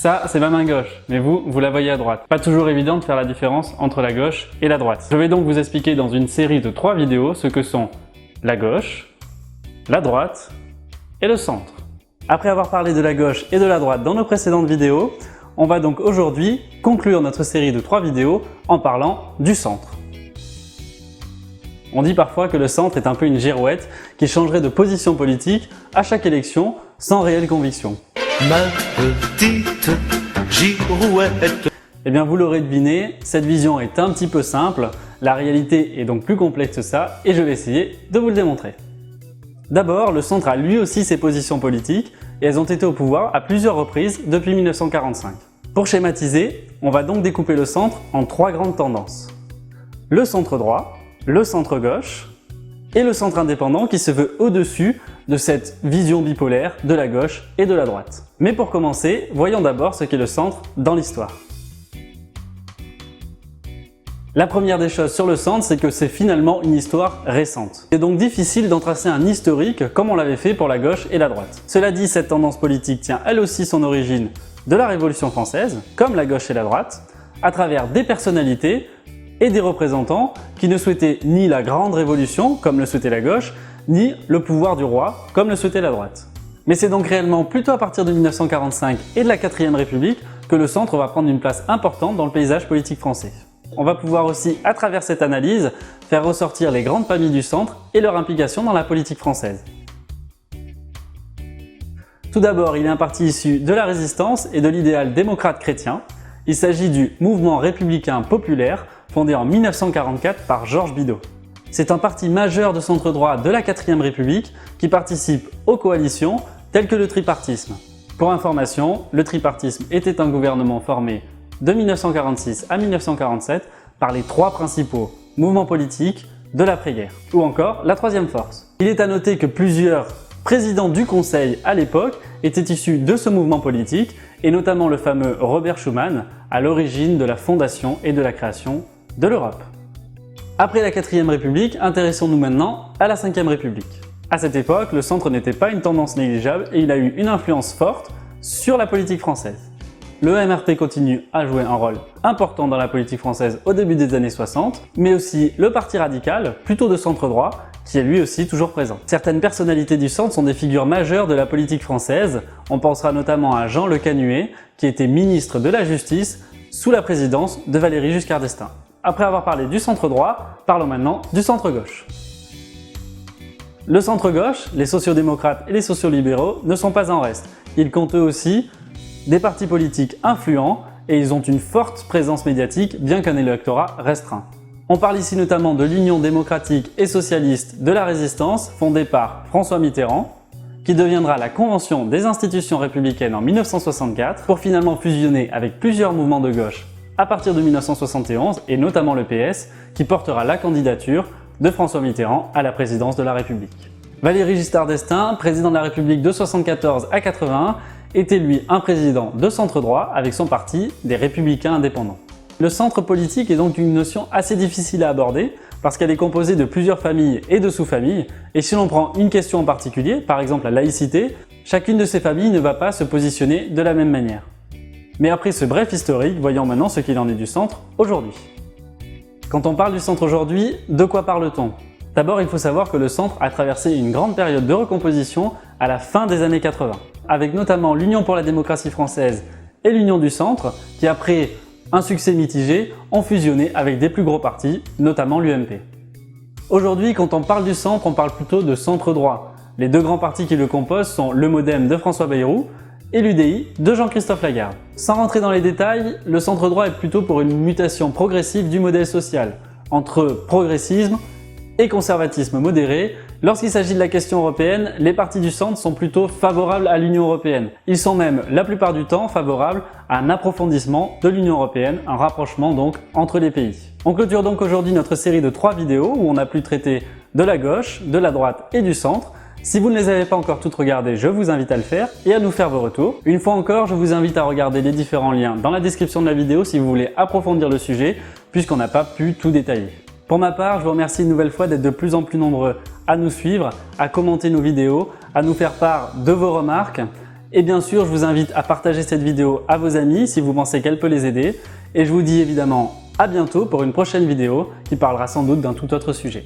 Ça, c'est ma main gauche, mais vous la voyez à droite. Pas toujours évident de faire la différence entre la gauche et la droite. Je vais donc vous expliquer dans une série de 3 vidéos ce que sont la gauche, la droite et le centre. Après avoir parlé de la gauche et de la droite dans nos précédentes vidéos, on va donc aujourd'hui conclure notre série de 3 vidéos en parlant du centre. On dit parfois que le centre est un peu une girouette qui changerait de position politique à chaque élection sans réelle conviction. Ma petite girouette. Eh bien vous l'aurez deviné, cette vision est un petit peu simple, la réalité est donc plus complexe que ça et je vais essayer de vous le démontrer. D'abord, le centre a lui aussi ses positions politiques et elles ont été au pouvoir à plusieurs reprises depuis 1945. Pour schématiser, on va donc découper le centre en 3 grandes tendances. Le centre droit, le centre gauche et le centre indépendant qui se veut au-dessus de cette vision bipolaire de la gauche et de la droite. Mais pour commencer, voyons d'abord ce qu'est le centre dans l'histoire. La première des choses sur le centre, c'est que c'est finalement une histoire récente. C'est donc difficile d'en tracer un historique comme on l'avait fait pour la gauche et la droite. Cela dit, cette tendance politique tient elle aussi son origine de la Révolution française, comme la gauche et la droite, à travers des personnalités et des représentants qui ne souhaitaient ni la grande révolution, comme le souhaitait la gauche, ni le pouvoir du roi, comme le souhaitait la droite. Mais c'est donc réellement plutôt à partir de 1945 et de la 4ème République que le centre va prendre une place importante dans le paysage politique français. On va pouvoir aussi, à travers cette analyse, faire ressortir les grandes familles du centre et leur implication dans la politique française. Tout d'abord, il est un parti issu de la résistance et de l'idéal démocrate chrétien. Il s'agit du mouvement républicain populaire fondé en 1944 par Georges Bidault. C'est un parti majeur de centre-droit de la 4ème République qui participe aux coalitions telles que le tripartisme. Pour information, le tripartisme était un gouvernement formé de 1946 à 1947 par les 3 principaux mouvements politiques de l'après-guerre, ou encore la 3e force. Il est à noter que plusieurs présidents du Conseil à l'époque étaient issus de ce mouvement politique, et notamment le fameux Robert Schuman, à l'origine de la fondation et de la création de l'Europe. Après la 4ème République, intéressons-nous maintenant à la 5ème République. À cette époque, le centre n'était pas une tendance négligeable et il a eu une influence forte sur la politique française. Le MRP continue à jouer un rôle important dans la politique française au début des années 60, mais aussi le Parti radical, plutôt de centre droit, qui est lui aussi toujours présent. Certaines personnalités du centre sont des figures majeures de la politique française. On pensera notamment à Jean Le Canuet, qui était ministre de la Justice sous la présidence de Valéry Giscard d'Estaing. Après avoir parlé du centre droit, parlons maintenant du centre gauche. Le centre gauche, les sociodémocrates et les sociolibéraux ne sont pas en reste. Ils comptent eux aussi des partis politiques influents et ils ont une forte présence médiatique bien qu'un électorat restreint. On parle ici notamment de l'Union démocratique et socialiste de la résistance fondée par François Mitterrand, qui deviendra la Convention des institutions républicaines en 1964 pour finalement fusionner avec plusieurs mouvements de gauche à partir de 1971 et notamment le PS qui portera la candidature de François Mitterrand à la présidence de la République. Valéry Giscard d'Estaing, président de la République de 1974 à 1981, était lui un président de centre droit avec son parti des Républicains indépendants. Le centre politique est donc une notion assez difficile à aborder parce qu'elle est composée de plusieurs familles et de sous-familles et si l'on prend une question en particulier, par exemple la laïcité, chacune de ces familles ne va pas se positionner de la même manière. Mais après ce bref historique, voyons maintenant ce qu'il en est du centre aujourd'hui. Quand on parle du centre aujourd'hui, de quoi parle-t-on? D'abord, il faut savoir que le centre a traversé une grande période de recomposition à la fin des années 80, avec notamment l'Union pour la démocratie française et l'Union du centre, qui après un succès mitigé, ont fusionné avec des plus gros partis, notamment l'UMP. Aujourd'hui, quand on parle du centre, on parle plutôt de centre droit. Les 2 grands partis qui le composent sont le MoDem de François Bayrou et l'UDI de Jean-Christophe Lagarde. Sans rentrer dans les détails, le centre droit est plutôt pour une mutation progressive du modèle social, entre progressisme et conservatisme modéré. Lorsqu'il s'agit de la question européenne, les partis du centre sont plutôt favorables à l'Union européenne. Ils sont même la plupart du temps favorables à un approfondissement de l'Union européenne, un rapprochement donc entre les pays. On clôture donc aujourd'hui notre série de 3 vidéos où on a pu traiter de la gauche, de la droite et du centre. Si vous ne les avez pas encore toutes regardées, je vous invite à le faire et à nous faire vos retours. Une fois encore, je vous invite à regarder les différents liens dans la description de la vidéo si vous voulez approfondir le sujet, puisqu'on n'a pas pu tout détailler. Pour ma part, je vous remercie une nouvelle fois d'être de plus en plus nombreux à nous suivre, à commenter nos vidéos, à nous faire part de vos remarques Et bien sûr, je vous invite à partager cette vidéo à vos amis si vous pensez qu'elle peut les aider. Et je vous dis évidemment à bientôt pour une prochaine vidéo qui parlera sans doute d'un tout autre sujet.